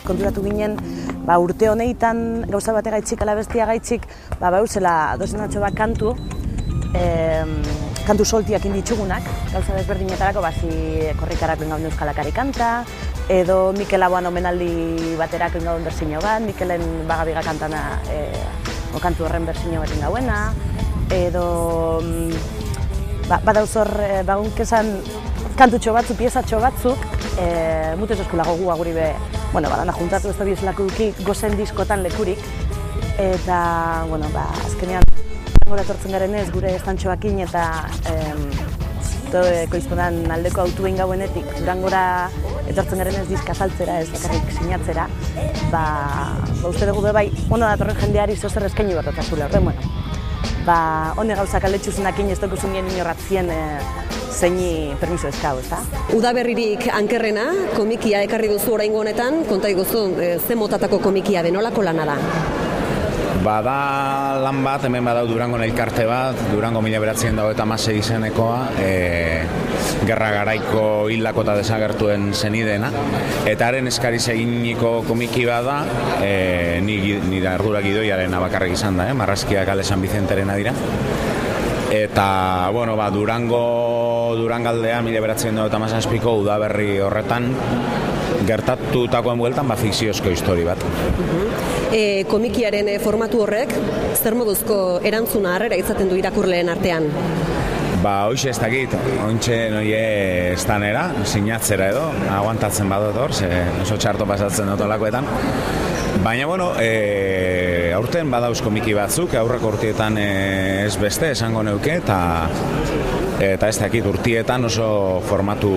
konturatu ginen, urte honetan gauza bategaitzik, ala bestia gaitzik, bauzela dozenatxo bat kantu soltiak inditsugunak, gauza desberdinetarako, korrikarak bengaun euskalakari kanta, edo Mikel Laboan omenaldi baterako ingauen berzino bat, Mikelen bagabiga kantana kantu horren berzino bat ingauena, edo badauzor bagunkezan kantutxo batzuk, piezatxo batzuk, mutez eskulago gu aguri be, badana juntatu ez da bizlako duki gozen diskotan lekurik, eta, azkenean gora etortzen garen ez gure estantxoakin eta ekoizpenan aldeko autuen gauenetik Durangora etortzen garen ez diska saltzera, ez bakarrik sinatzera, uste dugu bai, ondo datorren jendeari zozer eskaini bat otazule horren, hone gauzak aletxuzenakin ez dokuzun nien inorratzien zeini permiso eskau, ez da? Udaberririk ankerrena, komikia ekarri duzu oraingo honetan, konta iguzu, ze motatako komikia benolako lana da? Bada lan bat, hemen badau Durango elkarte bat, Durango 1996 izenekoa, gerra garaiko hildako eta desagertuen zenidena, eta haren eskariz eginiko komiki bada, nire ardura gidoiaren abakarrik izan da, Marrazkiak Ale San Vicenterena dira. Eta, Durangaldea 1997ko udaberri horretan gertatutakoen bueltan fikziozko histori bat. Komikiaren formatu horrek, zer moduzko erantzuna harrera izaten du irakurleen artean? Hoxe ez dakit, ontxe noie estanera, sinatzera edo, aguantatzen badot hor, oso txarto pasatzen dutolakoetan. Baina, aurten badauz komiki batzuk, aurreko urtietan ez beste esango neuke, eta ez dakit urtietan oso formatu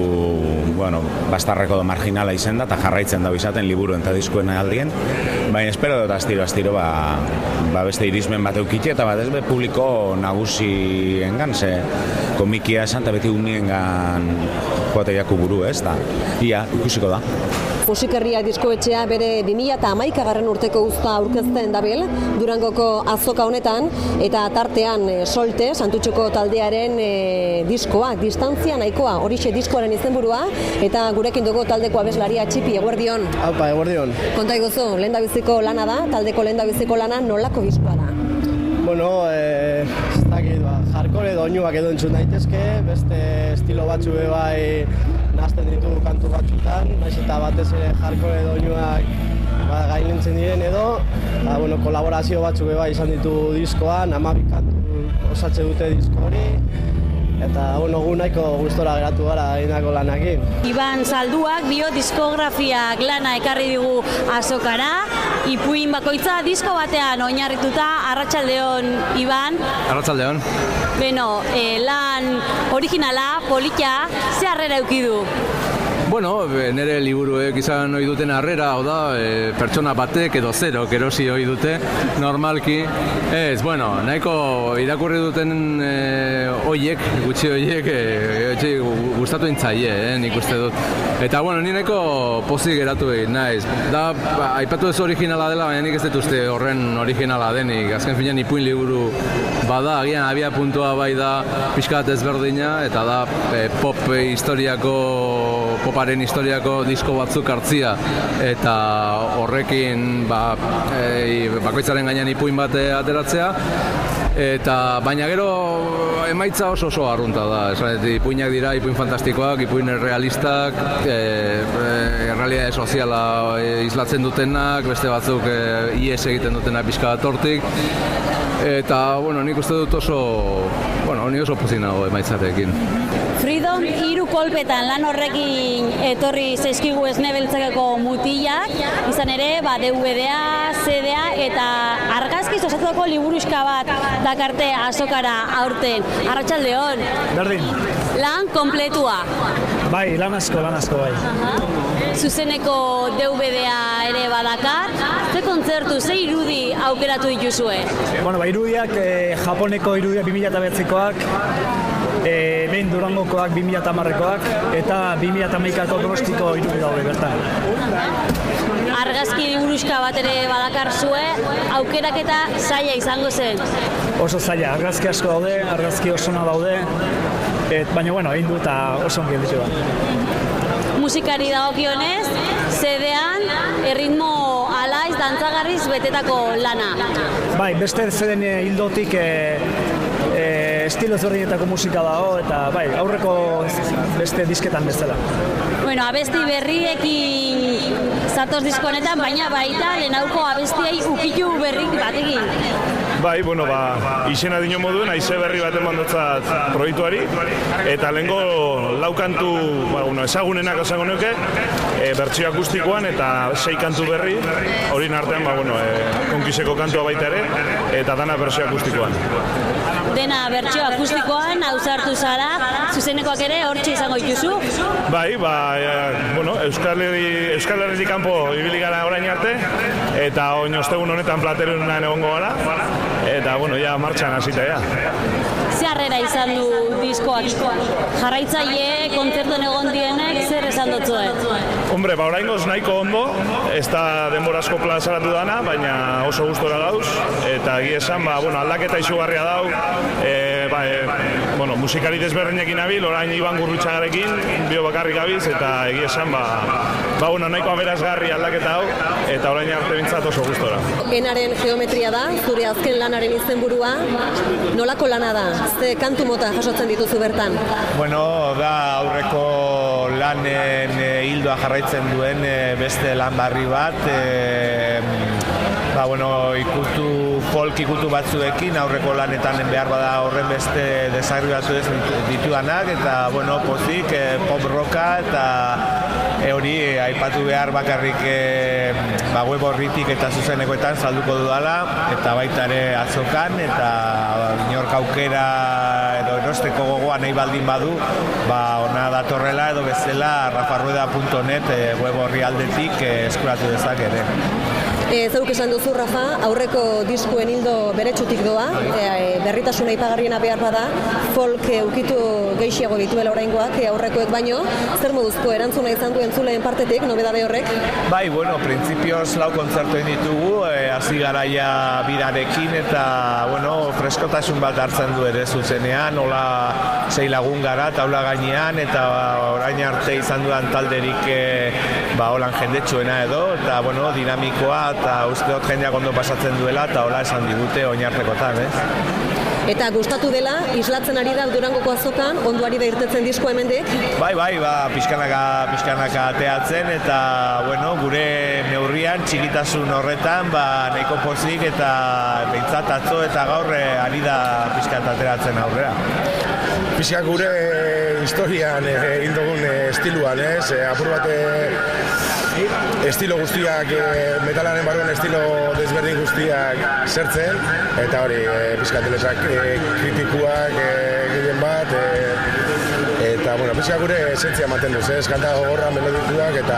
bastarreko do marginala izen da, eta jarraitzen da izaten liburuen eta diskuen aldien, baina espero dut astiro beste irismen bat eukitxe, eta bat ez be publiko nagusiengan, ze komikia esan, eta beti uniengan joateiako buru, ez da, ikusiko da. Musikerriak diskoetxea bere 2011 urteko uzta aurkezten dabil Durangoko azoka honetan, eta tartean Solte, Santutxoko taldearen diskoa, distantzia nahikoa, horixe diskoaren izenburua, eta gurekin dugu taldeko abeslaria Txipi, eguerdion. Aupa, eguerdion. Konta iguzu, lehendabiziko lana da, taldeko lehendabiziko lana nolako diskoa da? Ez dakit, hardcore edo oinuak edo entzun daitezke, beste estilo batzu bai nazten ditu kantu batzutan, naiz eta batez ere hardcore edo oinuak gainentzen diren edo, kolaborazio batzuk bai izan ditu diskoan, 12 kantu osatze dute disko hori, eta gu nahiko gustora geratu gara egindako lanakin. Iban Zalduak dio diskografiak lana ekarri digu azokara, ipuin bakoitza disko batean oinarrituta. Arratsaldeon, Iban. Arratsaldeon. Lan originala, polita, ze harrera eduki du? Nire liburuek izan ohi duten harrera, hau da, pertsona batek edo zerok erosi ohi dute, normalki. Nahiko irakurri duten gutxi hoiek, gustatu intzaie, nik uste dut. Eta, ni nahiko pozik geratu egin naiz. Aipatu ez originala dela, baina nik ez dut uste horren originala denik. Azken finean ipuin liburu bada, agian abia puntua bai da pixkat ezberdina, eta da poparen historiako disko batzuk hartzia, eta horrekin bakoitzaren gainean ipuin bat ateratzea, baina gero emaitza oso arrunta da. Ipuinak dira, ipuin fantastikoak, ipuin realistak, errealitate soziala islatzen dutenak, beste batzuk ies egiten dutenak pixka bat hortik, eta nik uste dut ni oso pozik nago emaitzarekin. Freedom 3 kolpetan lan horrekin etorri zaizkigu Esne Beltzekeko mutilak, izan ere, DVD-a, CD-a eta argazkiz osatutako liburuxka bat dakarte azokara aurten. Arratsaldeon. Berdin. Lan kompletua. Bai, lan asko bai. Zuzeneko DVD-a ere badakar, ze kontzertu, ze irudi aukeratu dituzue? Irudiak, Japoneko irudiak 2009koak, behin Durangokoak 2010koak, eta 2011ko Donostiko irudi daude bertan. Argazki liburuxka bat ere badakar zue, aukeraketa zaila izango zen? Oso zaila, argazki asko daude, argazki oso ona daude, baina egin du eta oso ongi gelditu da. musikari dagokionez, CD-an erritmo alaiz, dantzagarriz betetako lana. Bai, beste zeden hildotik estilo ezberdinetako musika dago, eta bai, aurreko beste disketan bezala. Bueno, abesti berriekin zatoz disko honetan, baina baita lehenauko abestiei ukitu berrik batekin. Bai, bueno, izena dino moduen, haize berri bat emandotzat proiektuari, eta lehenko lau kantu, ezagunenak esango nuke, bertsio akustikoan eta 6 kantu berri, horien artean, konkiseko kantua baita ere, eta dana bertsio akustikoan. Dena bertsio akustikoan, hausartu zara, zuzenekoak ere hortxe izango dituzu? Bai, Euskal Herritik kanpo ibili gara orain arte, eta ostegun honetan Platerunan egongo gara, eta, ja martxan hasita, ja. Ze harrera izan du diskoak? Jarraitzaile, kontzertuen egon dienek, zer esan dutzuet? Hombre, oraingoz nahiko ondo, ez da denbora asko plazaratu dana, baina oso gustora gauz, eta egia esan, aldaketa izugarria dau, musikari desberdinekin abil, orain Iban Gurrutxagarekin, bio bakarrik gabiz, eta egia esan, nahiko aberazgarri aldaketa hau, eta orain arte bintzat oso gustora. Enaren geometria da, zure azken lanaren izenburua, nolako lana da? Ze kantu mota jasotzen dituzu bertan? Da aurreko lanen hildoa jarraitzen duen beste lan barri bat, folk ikutu batzuekin, aurreko lanetan behar bada horren beste desagribatu ez dituanak, eta pozik, pop rocka, eta hori aipatu behar bakarrik web horritik eta zuzenekoetan salduko dudala, eta baita ere azokan, eta inork aukera edo erosteko gogoa nahi baldin badu, ona datorrela edo bezala rafarrueda.net web horri aldetik eskuratu dezak ere. Zeuk esan duzu, Rafa, aurreko diskuen hildo beretsutik doa, berritasuna aipagarriena behar bada, folk ukitu gehiago dituela oraingoak aurrekoek baino, zer moduzko erantzuna izan duen zuleen partetik, nobedade horrek? Bai, printzipioz 4 kontzertu egin ditugu, hasi garaia birarekin, eta, freskotasun bat hartzen du ere zuzenean, hola 6 lagun gara, taula gainean, eta orain arte izan dudan talderik holan jendetsuena edo, eta, dinamikoa, eta uste dut jendeak ondo pasatzen duela, eta hola esan digute oinartekotan, Eta gustatu dela, islatzen ari da Durangoko azokan, onduari da irtetzen diskoa hemendik? Bai, pixkanaka ateatzen, eta, gure neurrian, txikitasun horretan, nahiko pozik, eta behintzat atzo eta gaur ari da pixkat ateratzen aurrera. Pixka gure historian egin dugun estiluan, apur bat estilo guztiak, metalaren barruan estilo desberdin guztiak zertzen, eta hori, pixkatelesak kritikuak gehien bat, eta, pixka gure esentzia manten duz, kanta gogorra, melodikuak, eta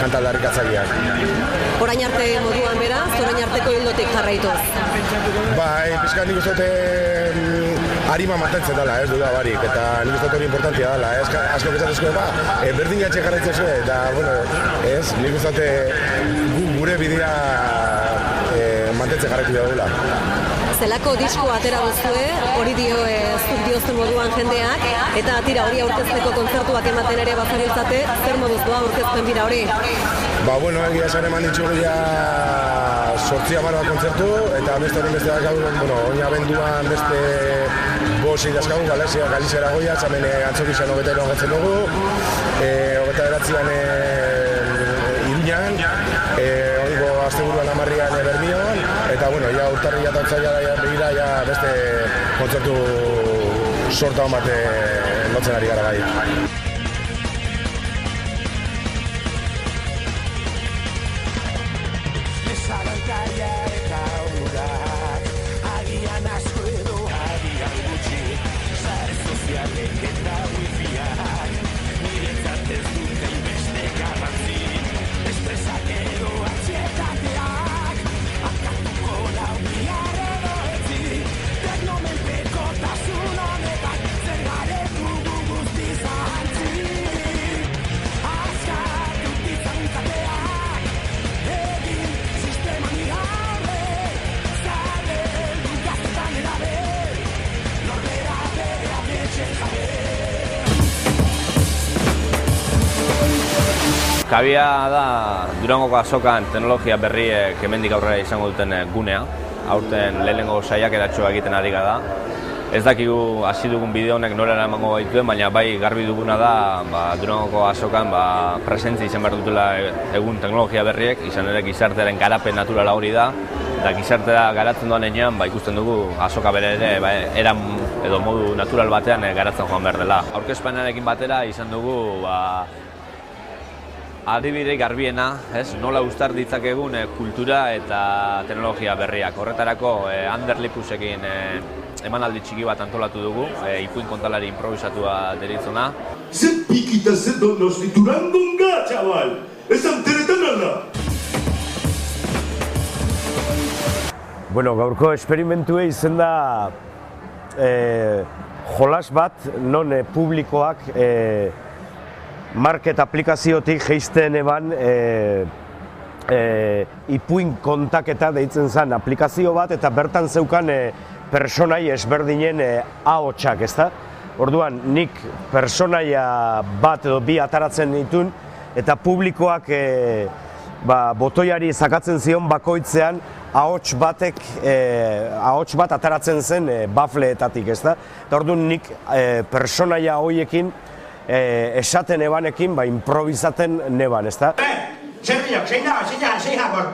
kanta aldarrikatzaileak. Orain arte moduan beraz, orain arteko hildotik jarraituz? Bai, pixka nik uste harima mantentzen dela, duda barik, eta nik uste hori importantia dela, asko bezatezko, berdin gatxe jarraitzen zuen, eta, nik uste gure bidea mantentzen jarraitu dugula. Zelako disko atera duzue, hori zuk diozten moduan jendeak, eta tira hori aurkezteko kontzertuak ematen ere bazabiltzate, zer moduz doa aurkezten bira hori? Egia esan eman ditxugu ja 8-10 kontzertu, eta beste horren beste dakagu, oin abenduan beste 5 dazkagu, Galizera goia, txamen antzokizan 21 gotzen dugu, 29an Iruñan, oigo asteburuan 10an Bermion, eta urtarri eta otzaila begira beste kontzertu sorta hon bat lotzen ari gara gai. Kabia da Durangoko azokan teknologia berriek hemendik aurrera izango duten gunea. Aurten lehenengo saiakeratxoa egiten ari gara. Ez dakigu hasi dugun bideo honek norera emango gaituen, baina bai garbi duguna da Durangoko azokan presentzia izan behar dutela egun teknologia berriek, izan ere gizartearen garapen naturala hori da, eta gizartea garatzen doan enean ikusten dugu azoka bere ere eran edo modu natural batean garatzen joan behar dela. Aurkezpenarekin batera izan dugu adibide garbiena, nola uztar ditzakegun kultura eta teknologia berriak. Horretarako Ander Lipusekin emanaldi txiki bat antolatu dugu, ipuin kontalari improvisatua deritzona. Zer pikita zer Donosti Durangonga, txabal! Ez anteretan alda! Bueno, gaurko esperimentue izen da jolas bat, non publikoak market aplikaziotik geisten eban ipuin kontaketa deitzen zen aplikazio bat, eta bertan zeukan personai ezberdinen ahotsak, ezta? Orduan, nik personaia bat edo bi ataratzen ditun, eta publikoak botoiari zakatzen zion bakoitzean ahots bat ataratzen zen bafleetatik, ezta? Eta orduan, nik personaia horiekin esaten ebanekin, improvisaten neban, ezta? Zerriak, zein jakor?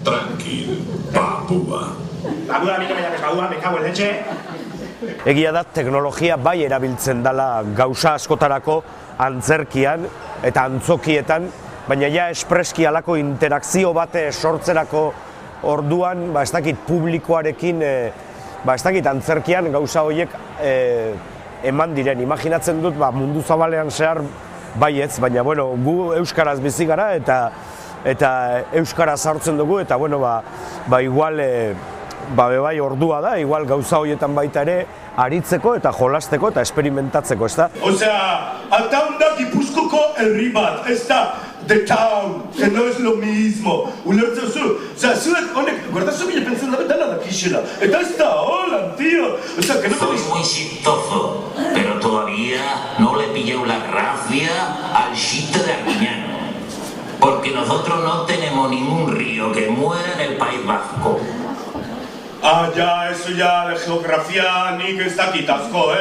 Tranquil, papua. Babua, mika maiak babua, me cago en leche. Egia da, teknologia bai erabiltzen dela gauza askotarako antzerkian eta antzokietan, baina ja espreski alako interakzio bate sortzerako orduan, ez dakit publikoarekin, ez dakit antzerkian gauza horiek eman diren. Imaginatzen dut mundu zabalean zehar baietz, baina bueno, gu euskaraz bizi gara eta euskaraz hartzen dugu, eta bueno, igual bai ordua da, igual gauza horietan baita ere aritzeko eta jolasteko eta experimentatzeko, ez da? Osea, Ataun da Gipuzkoko herri bat, ez da The Town, que no es lo mismo. Ulertzen zu, osea, zuek honek, guardazu bile pentsen dabe dela dakixela. Eta ez da, hola, tío. Osea, que no te... Sois muy chistoso, pero todavía no le pilleu la gracia al chiste de Arguiñano. Porque nosotros no tenemos ningún río que muera en el País Vasco. Ah, ya, eso ya de geografía nik ez dakit asko,